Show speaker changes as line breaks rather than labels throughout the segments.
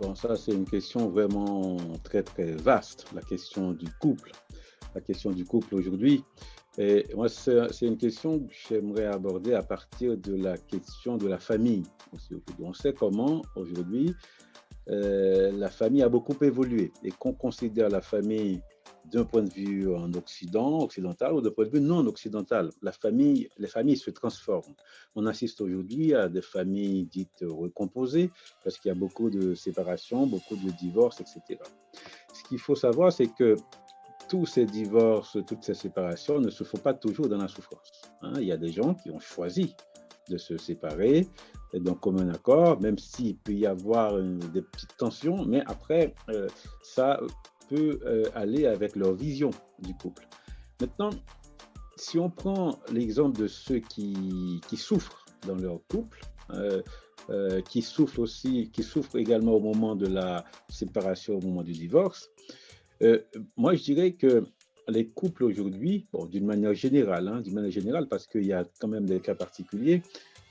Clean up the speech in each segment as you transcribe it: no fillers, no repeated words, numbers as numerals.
Bon, ça, c'est une question vraiment très, très vaste, la question du couple. La question du couple aujourd'hui. Et moi, c'est une question que j'aimerais aborder à partir de la question de la famille. On sait comment, aujourd'hui, la famille a beaucoup évolué et qu'on considère la famille d'un point de vue en occidental ou d'un point de vue non occidental. Les familles se transforment. On assiste aujourd'hui à des familles dites recomposées parce qu'il y a beaucoup de séparations, beaucoup de divorces, etc. Ce qu'il faut savoir, c'est que tous ces divorces, toutes ces séparations ne se font pas toujours dans la souffrance, hein. Il y a des gens qui ont choisi de se séparer d'un commun accord, même s'il peut y avoir des petites tensions, mais après, ça peut aller avec leur vision du couple. Maintenant, si on prend l'exemple de ceux qui souffrent dans leur couple, qui souffrent également au moment de la séparation, au moment du divorce, euh, moi je dirais que les couples aujourd'hui, bon, d'une manière générale, hein, d'une manière générale, parce qu'il y a quand même des cas particuliers,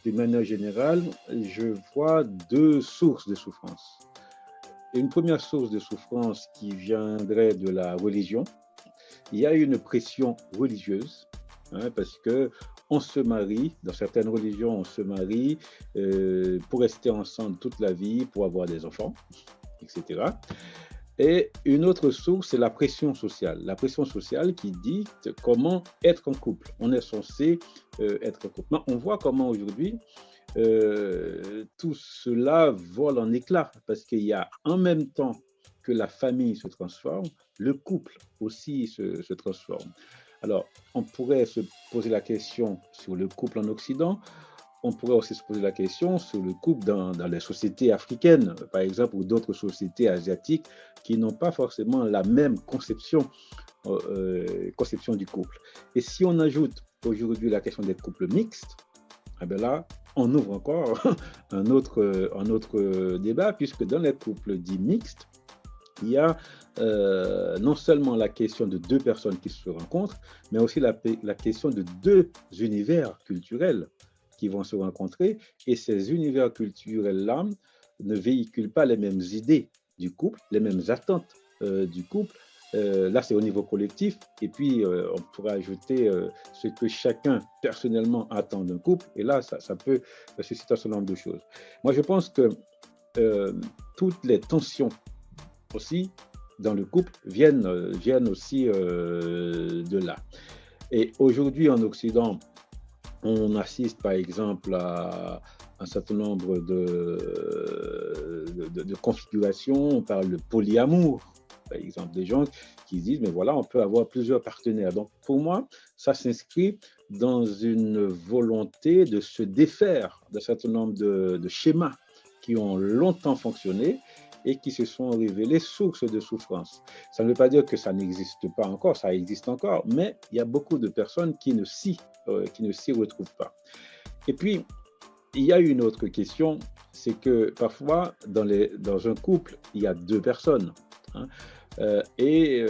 d'une manière générale, je vois deux sources de souffrance. Une première source de souffrance qui viendrait de la religion. Il y a une pression religieuse, hein, parce que on se marie, dans certaines religions, on se marie pour rester ensemble toute la vie, pour avoir des enfants, etc. Et une autre source, c'est la pression sociale. La pression sociale qui dicte comment être en couple. On est censé être en couple. Mais on voit comment aujourd'hui tout cela vole en éclats parce qu'il y a en même temps que la famille se transforme, le couple aussi se transforme. Alors, on pourrait se poser la question sur le couple en Occident. On pourrait aussi se poser la question sur le couple dans les sociétés africaines, par exemple, ou d'autres sociétés asiatiques qui n'ont pas forcément la même conception du couple. Et si on ajoute aujourd'hui la question des couples mixtes, eh bien là, on ouvre encore un autre débat, puisque dans les couples dits mixtes, il y a non seulement la question de deux personnes qui se rencontrent, mais aussi la question de deux univers culturels qui vont se rencontrer. Et ces univers culturels-là ne véhiculent pas les mêmes idées du couple, les mêmes attentes du couple. Là, c'est au niveau collectif. Et puis, on pourrait ajouter ce que chacun personnellement attend d'un couple. Et là, ça peut susciter un certain nombre de choses. Moi, je pense que euh, toutes les tensions aussi dans le couple viennent aussi de là. Et aujourd'hui en Occident, on assiste par exemple à un certain nombre de configurations. On parle de polyamour, par exemple, des gens qui disent, mais voilà, on peut avoir plusieurs partenaires. Donc pour moi, ça s'inscrit dans une volonté de se défaire d'un certain nombre de schémas qui ont longtemps fonctionné et qui se sont révélés source de souffrance. Ça ne veut pas dire que ça n'existe pas encore, ça existe encore, mais il y a beaucoup de personnes qui ne s'y retrouvent pas. Et puis, il y a une autre question, c'est que parfois, dans un couple, il y a deux personnes, hein, les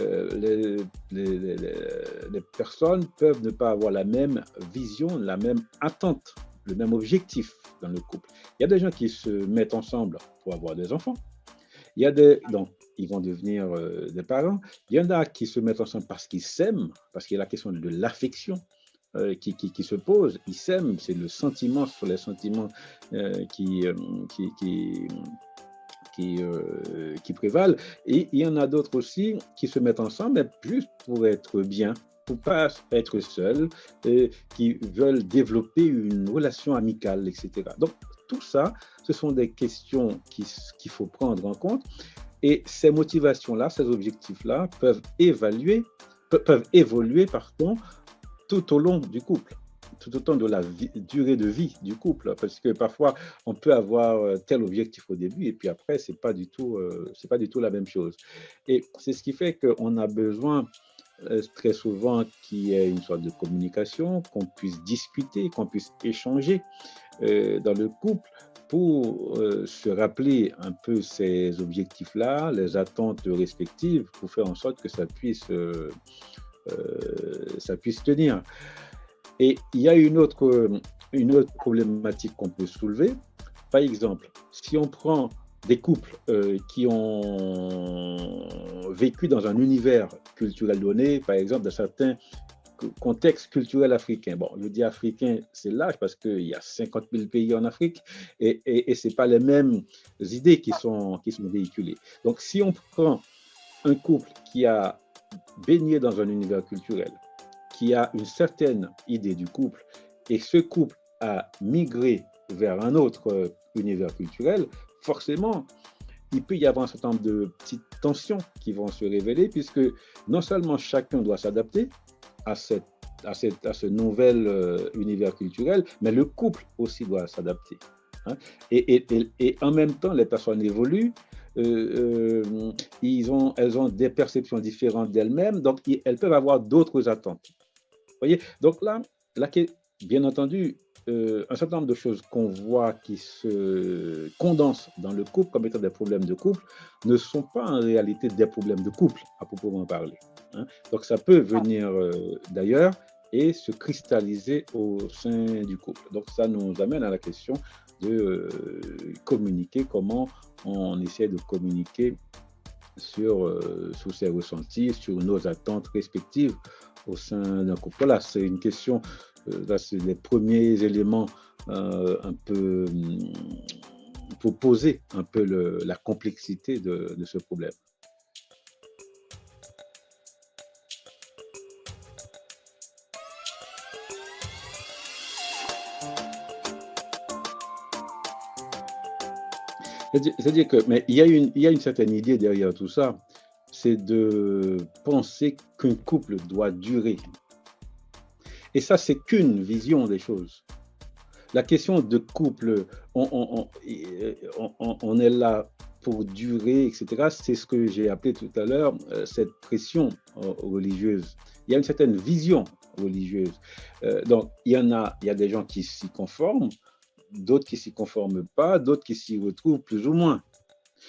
personnes peuvent ne pas avoir la même vision, la même attente, le même objectif dans le couple. Il y a des gens qui se mettent ensemble pour avoir des enfants. Donc, ils vont devenir des parents. Il y en a qui se mettent ensemble parce qu'ils s'aiment, parce qu'il y a la question de l'affection qui se pose. Ils s'aiment, c'est le sentiment sur les sentiments qui, qui prévalent. Et il y en a d'autres aussi qui se mettent ensemble juste pour être bien, pour ne pas être seuls, qui veulent développer une relation amicale, etc. Donc, tout ça, ce sont des questions qu'il faut prendre en compte. Et ces motivations-là, ces objectifs-là peuvent évoluer, pardon, tout au long du couple, tout au long de la durée de vie du couple, parce que parfois on peut avoir tel objectif au début et puis après c'est pas du tout la même chose. Et c'est ce qui fait qu'on a besoin très souvent qu'il y ait une sorte de communication, qu'on puisse discuter, qu'on puisse échanger dans le couple pour se rappeler un peu ces objectifs-là, les attentes respectives, pour faire en sorte que ça puisse tenir. Et il y a une autre problématique qu'on peut soulever. Par exemple, si on prend des couples qui ont vécu dans un univers culturel donné, par exemple, dans certains contexte culturel africain. Bon, je dis africain, c'est large parce qu'il y a 50 000 pays en Afrique et ce n'est pas les mêmes idées qui sont véhiculées. Donc, si on prend un couple qui a baigné dans un univers culturel, qui a une certaine idée du couple, et ce couple a migré vers un autre univers culturel, forcément, il peut y avoir un certain nombre de petites tensions qui vont se révéler, puisque non seulement chacun doit s'adapter à ce nouvel univers culturel, mais le couple aussi doit s'adapter. Hein. Et en même temps, les personnes évoluent, elles ont des perceptions différentes d'elles-mêmes, donc elles peuvent avoir d'autres attentes. Vous voyez? Donc là, bien entendu, un certain nombre de choses qu'on voit qui se condensent dans le couple comme étant des problèmes de couple ne sont pas en réalité des problèmes de couple, à proprement parler. Hein. Donc ça peut venir d'ailleurs et se cristalliser au sein du couple. Donc ça nous amène à la question de communiquer, comment on essaie de communiquer sur ses ressentis, sur nos attentes respectives au sein d'un couple. Voilà, c'est une question, là c'est les premiers éléments un peu pour poser un peu la complexité de ce problème. C'est-à-dire que, mais il y a une certaine idée derrière tout ça, c'est de penser qu'un couple doit durer. Et ça, c'est qu'une vision des choses. La question de couple, on est là pour durer, etc. C'est ce que j'ai appelé tout à l'heure cette pression religieuse. Il y a une certaine vision religieuse. Donc, il y a des gens qui s'y conforment, d'autres qui s'y conforment pas, d'autres qui s'y retrouvent plus ou moins.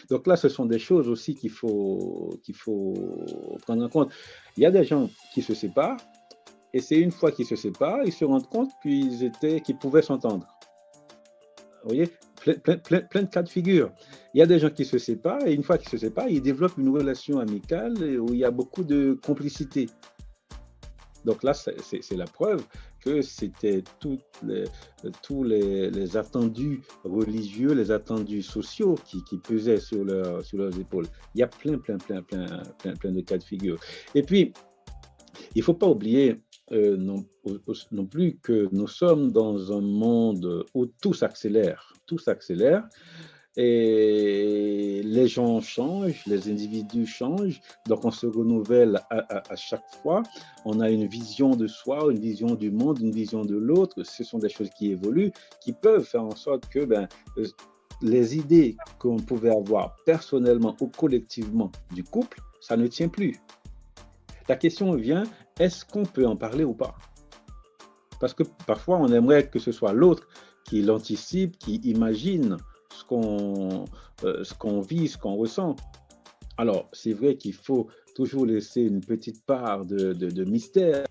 Donc là, ce sont des choses aussi qu'il faut prendre en compte. Il y a des gens qui se séparent, et c'est une fois qu'ils se séparent, ils se rendent compte qu'ils pouvaient s'entendre. Vous voyez, plein de cas de figure. Il y a des gens qui se séparent, et une fois qu'ils se séparent, ils développent une relation amicale où il y a beaucoup de complicité. Donc là, c'est la preuve que c'était tous les attendus religieux, les attendus sociaux qui pesaient sur leurs épaules. Il y a plein de cas de figure. Et puis, il ne faut pas oublier non plus que nous sommes dans un monde où tout s'accélère. Tout s'accélère. Et les gens changent, les individus changent, donc on se renouvelle à chaque fois. On a une vision de soi, une vision du monde, une vision de l'autre. Ce sont des choses qui évoluent, qui peuvent faire en sorte que les idées qu'on pouvait avoir personnellement ou collectivement du couple, ça ne tient plus. La question vient, est-ce qu'on peut en parler ou pas? Parce que parfois, on aimerait que ce soit l'autre qui l'anticipe, qui imagine ce qu'on vit, ce qu'on ressent. Alors, c'est vrai qu'il faut toujours laisser une petite part de mystère